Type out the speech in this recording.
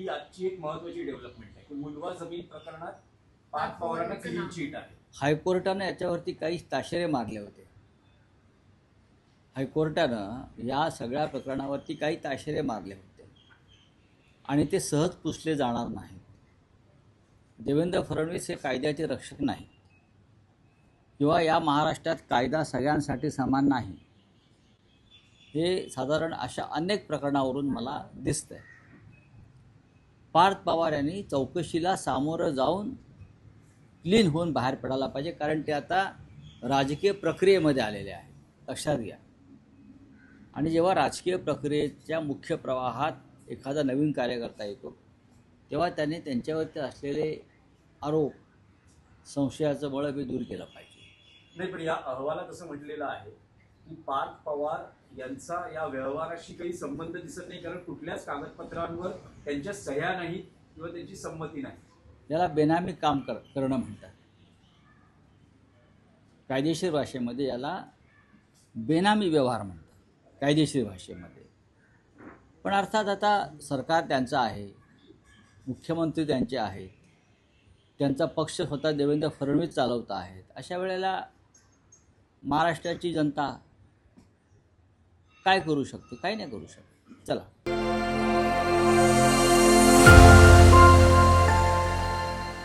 ही आजची एक महत्त्वाची डेव्हलपमेंट आहे की मुंडवा जमीन प्रकरणात पार्थ पवारांना क्लीन चिट आहे. हायकोर्टानं याच्यावरती काही ताशेरे मारले होते. हायकोर्टानं या सगळ्या प्रकरणावरती काही ताशेरे मारले होते आणि ते सहज पुसले जाणार नाहीत. देवेंद्र फडणवीस हे कायद्याचे रक्षक नाही किंवा या महाराष्ट्रात कायदा सगळ्यांसाठी समान नाही, हे साधारण अशा अनेक प्रकरणावरून मला दिसतंय. पार्थ पवार यांनी चौकशीला सामोरं जाऊन क्लीन होऊन बाहेर पडायला पाहिजे, कारण ते आता राजकीय प्रक्रियेमध्ये आलेले आहे, लक्षात घ्या. आणि जेव्हा राजकीय प्रक्रियेच्या मुख्य प्रवाहात एखादा नवीन कार्यकर्ता येतो तेव्हा त्याने त्यांच्यावरती असलेले आरोप, संशयाचं बळं दूर केलं पाहिजे. नाही, पण या अहवालात असं म्हटलेलं आहे की पार्थ पवार यांचा या व्यवहाराशी काही संबंध दिसत नाही, कारण कुठल्याच कागदपत्रांवर त्यांच्या सह्या नाहीत किंवा त्यांची संमती नाही. याला बेनामी काम करणं म्हणतात. कायदेशीर भाषेमध्ये याला बेनामी व्यवहार म्हणतात, कायदेशीर भाषेमध्ये. पण अर्थात आता सरकार त्यांचं आहे, मुख्यमंत्री त्यांचे आहेत, त्यांचा पक्ष स्वतः देवेंद्र फडणवीस चालवत आहेत. अशा वेळेला महाराष्ट्राची जनता काय करू शकते? काही नाही करू शकत. चला.